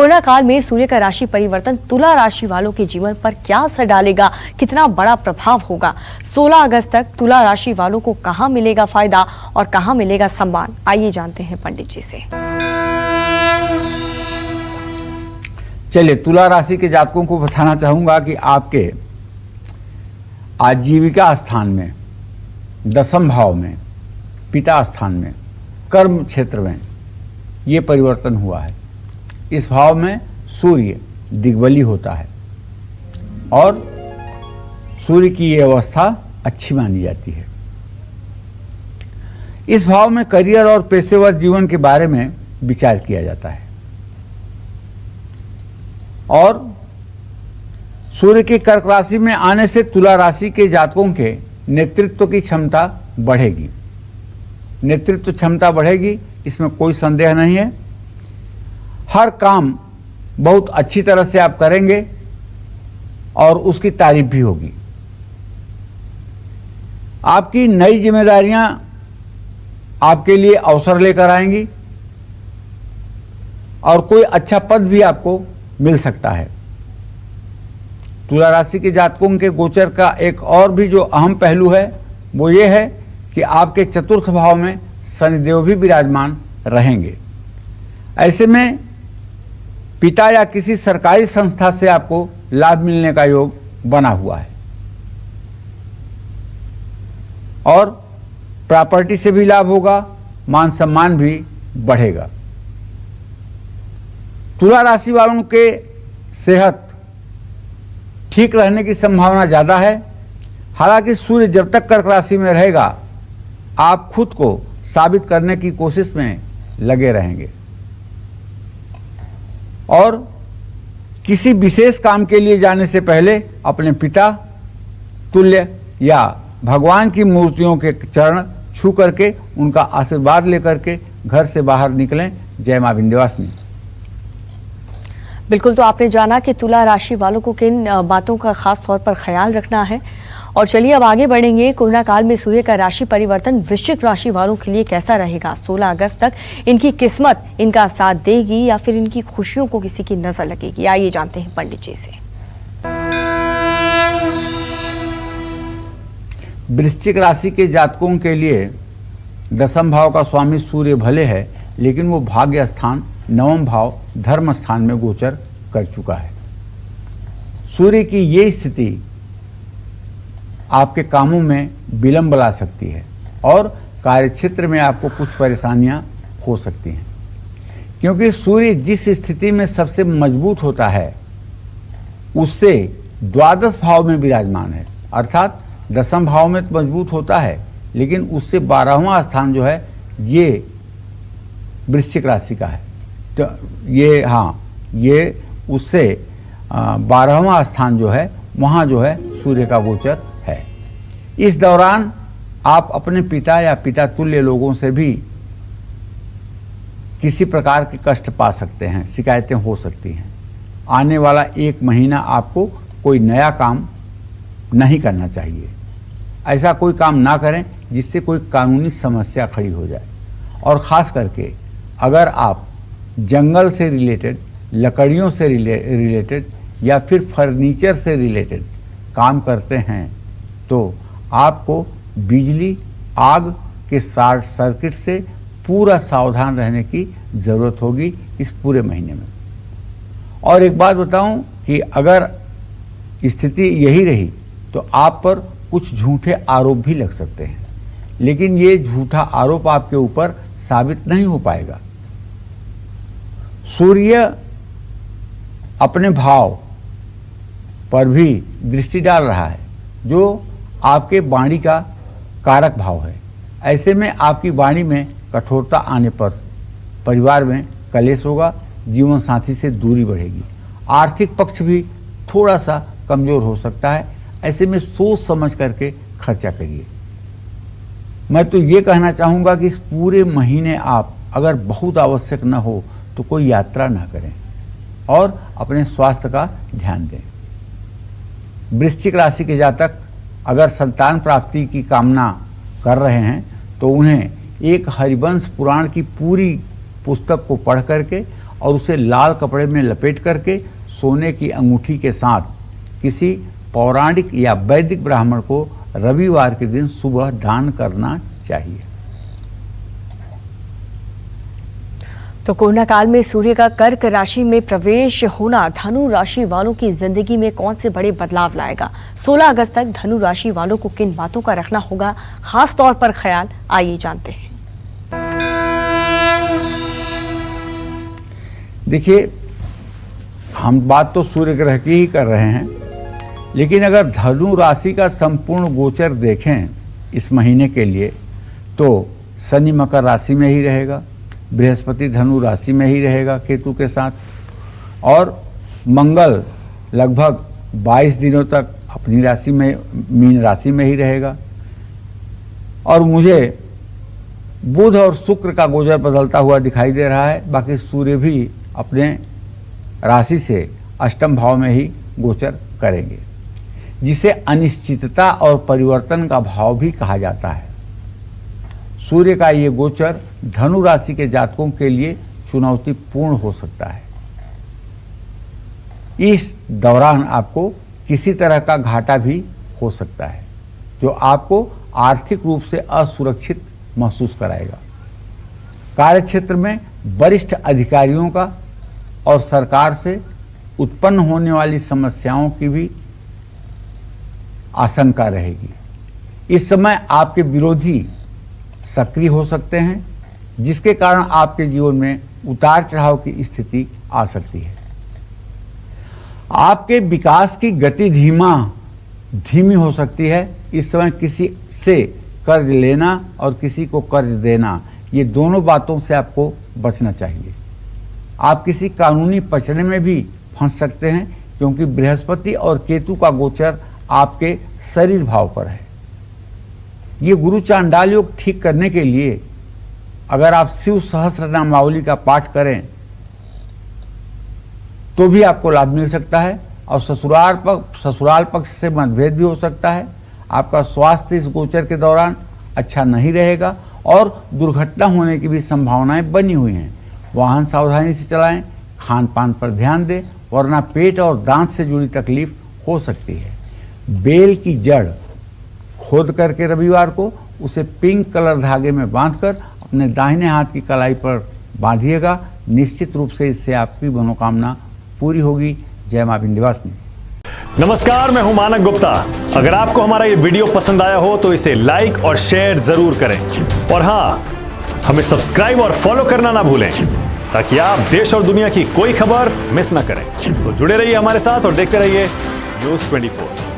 Corona काल में सूर्य का राशि परिवर्तन तुला राशि वालों के जीवन पर क्या असर डालेगा, कितना बड़ा प्रभाव होगा। 16 अगस्त तक तुला राशि वालों को कहां मिलेगा फायदा और कहां मिलेगा सम्मान, आइए जानते हैं पंडित जी से। चलिए, तुला राशि के जातकों को बताना चाहूंगा कि आपके आजीविका स्थान में, दसम भाव में, पिता स्थान में, कर्म क्षेत्र में ये परिवर्तन हुआ है। इस भाव में सूर्य दिग्बली होता है और सूर्य की ये अवस्था अच्छी मानी जाती है। इस भाव में करियर और पेशेवर जीवन के बारे में विचार किया जाता है और सूर्य की कर्क राशि में आने से तुला राशि के जातकों के नेतृत्व की क्षमता बढ़ेगी। नेतृत्व क्षमता बढ़ेगी, इसमें कोई संदेह नहीं है। हर काम बहुत अच्छी तरह से आप करेंगे और उसकी तारीफ भी होगी। आपकी नई जिम्मेदारियां आपके लिए अवसर लेकर आएंगी और कोई अच्छा पद भी आपको मिल सकता है। तुला राशि के जातकों के गोचर का एक और भी जो अहम पहलू है वो ये है कि आपके चतुर्थ भाव में शनिदेव भी विराजमान रहेंगे। ऐसे में पिता या किसी सरकारी संस्था से आपको लाभ मिलने का योग बना हुआ है और प्रॉपर्टी से भी लाभ होगा, मान सम्मान भी बढ़ेगा। तुला राशि वालों के सेहत ठीक रहने की संभावना ज़्यादा है। हालांकि सूर्य जब तक कर्क राशि में रहेगा आप खुद को साबित करने की कोशिश में लगे रहेंगे और किसी विशेष काम के लिए जाने से पहले अपने पिता तुल्य या भगवान की मूर्तियों के चरण छू करके उनका आशीर्वाद लेकर के घर से बाहर निकलें। जय मां विंध्यवासिनी। बिल्कुल, तो आपने जाना कि तुला राशि वालों को किन बातों का खास तौर पर ख्याल रखना है। और चलिए अब आगे बढ़ेंगे। कोरोना काल में सूर्य का राशि परिवर्तन वृश्चिक राशि वालों के लिए कैसा रहेगा। 16 अगस्त तक इनकी किस्मत इनका साथ देगी या फिर इनकी खुशियों को किसी की नजर लगेगी, आइए जानते हैं पंडित जी से। वृश्चिक राशि के जातकों के लिए दसम भाव का स्वामी सूर्य भले है, लेकिन वो भाग्य स्थान नवम भाव धर्म स्थान में गोचर कर चुका है। सूर्य की ये स्थिति आपके कामों में विलंब ला सकती है और कार्यक्षेत्र में आपको कुछ परेशानियां हो सकती हैं, क्योंकि सूर्य जिस स्थिति में सबसे मजबूत होता है उससे द्वादश भाव में विराजमान है। अर्थात दसम भाव में तो मजबूत होता है, लेकिन उससे 12वां स्थान जो है ये वृश्चिक राशि का है। तो ये उससे 12वां स्थान जो है वहाँ जो है सूर्य का गोचर है। इस दौरान आप अपने पिता या पिता तुल्य लोगों से भी किसी प्रकार के कष्ट पा सकते हैं, शिकायतें हो सकती हैं। आने वाला 1 महीना आपको कोई नया काम नहीं करना चाहिए। ऐसा कोई काम ना करें जिससे कोई कानूनी समस्या खड़ी हो जाए। और ख़ास करके अगर आप जंगल से रिलेटेड, लकड़ियों से रिलेटेड या फिर फर्नीचर से रिलेटेड काम करते हैं तो आपको बिजली, आग के शॉर्ट सर्किट से पूरा सावधान रहने की ज़रूरत होगी इस पूरे महीने में। और एक बात बताऊं कि अगर स्थिति यही रही तो आप पर कुछ झूठे आरोप भी लग सकते हैं, लेकिन ये झूठा आरोप आपके ऊपर साबित नहीं हो पाएगा। सूर्य अपने भाव पर भी दृष्टि डाल रहा है जो आपके वाणी का कारक भाव है। ऐसे में आपकी वाणी में कठोरता आने पर परिवार में कलेश होगा, जीवन साथी से दूरी बढ़ेगी, आर्थिक पक्ष भी थोड़ा सा कमजोर हो सकता है। ऐसे में सोच समझ करके खर्चा करिए। मैं तो ये कहना चाहूँगा कि इस पूरे महीने आप अगर बहुत आवश्यक न हो तो कोई यात्रा ना करें और अपने स्वास्थ्य का ध्यान दें। वृश्चिक राशि के जातक अगर संतान प्राप्ति की कामना कर रहे हैं तो उन्हें एक हरिवंश पुराण की पूरी पुस्तक को पढ़ करके और उसे लाल कपड़े में लपेट करके सोने की अंगूठी के साथ किसी पौराणिक या वैदिक ब्राह्मण को रविवार के दिन सुबह दान करना चाहिए। तो कोरोना काल में सूर्य का कर्क राशि में प्रवेश होना धनु राशि वालों की जिंदगी में कौन से बड़े बदलाव लाएगा? 16 अगस्त तक धनु राशि वालों को किन बातों का रखना होगा खास तौर पर ख्याल, आइए जानते हैं। देखिए, हम बात तो सूर्य ग्रह की ही कर रहे हैं, लेकिन अगर धनु राशि का संपूर्ण गोचर देखें इस महीने के लिए तो शनि मकर राशि में ही रहेगा, बृहस्पति धनु राशि में ही रहेगा केतु के साथ, और मंगल लगभग 22 दिनों तक अपनी राशि में मीन राशि में ही रहेगा। और मुझे बुध और शुक्र का गोचर बदलता हुआ दिखाई दे रहा है। बाकी सूर्य भी अपने राशि से अष्टम भाव में ही गोचर करेंगे, जिसे अनिश्चितता और परिवर्तन का भाव भी कहा जाता है। सूर्य का ये गोचर धनु राशि के जातकों के लिए चुनौतीपूर्ण हो सकता है। इस दौरान आपको किसी तरह का घाटा भी हो सकता है, जो आपको आर्थिक रूप से असुरक्षित महसूस कराएगा। कार्यक्षेत्र में वरिष्ठ अधिकारियों का और सरकार से उत्पन्न होने वाली समस्याओं की भी आशंका रहेगी। इस समय आपके विरोधी सक्रिय हो सकते हैं, जिसके कारण आपके जीवन में उतार चढ़ाव की स्थिति आ सकती है। आपके विकास की गति धीमी हो सकती है। इस समय किसी से कर्ज लेना और किसी को कर्ज देना, ये दोनों बातों से आपको बचना चाहिए। आप किसी कानूनी पचड़े में भी फंस सकते हैं, क्योंकि बृहस्पति और केतु का गोचर आपके शरीर भाव पर है। ये गुरु चांडाल योग ठीक करने के लिए अगर आप शिव सहस्रनामावली का पाठ करें तो भी आपको लाभ मिल सकता है। और ससुराल पक्ष से मतभेद भी हो सकता है। आपका स्वास्थ्य इस गोचर के दौरान अच्छा नहीं रहेगा और दुर्घटना होने की भी संभावनाएं बनी हुई हैं। वाहन सावधानी से चलाएं, खान पान पर ध्यान दें, वरना पेट और दांत से जुड़ी तकलीफ हो सकती है। बेल की जड़ खोद करके रविवार को उसे पिंक कलर धागे में बांधकर अपने दाहिने हाथ की कलाई पर बांधिएगा। निश्चित रूप से इससे आपकी मनोकामना पूरी होगी। जय मां विंध्यवासिनी। नमस्कार, मैं हूं मानक गुप्ता। अगर आपको हमारा ये वीडियो पसंद आया हो तो इसे लाइक और शेयर जरूर करें, और हाँ, हमें सब्सक्राइब और फॉलो करना ना भूलें, ताकि आप देश और दुनिया की कोई खबर मिस ना करें। तो जुड़े रहिए हमारे साथ और देखते रहिए News 24।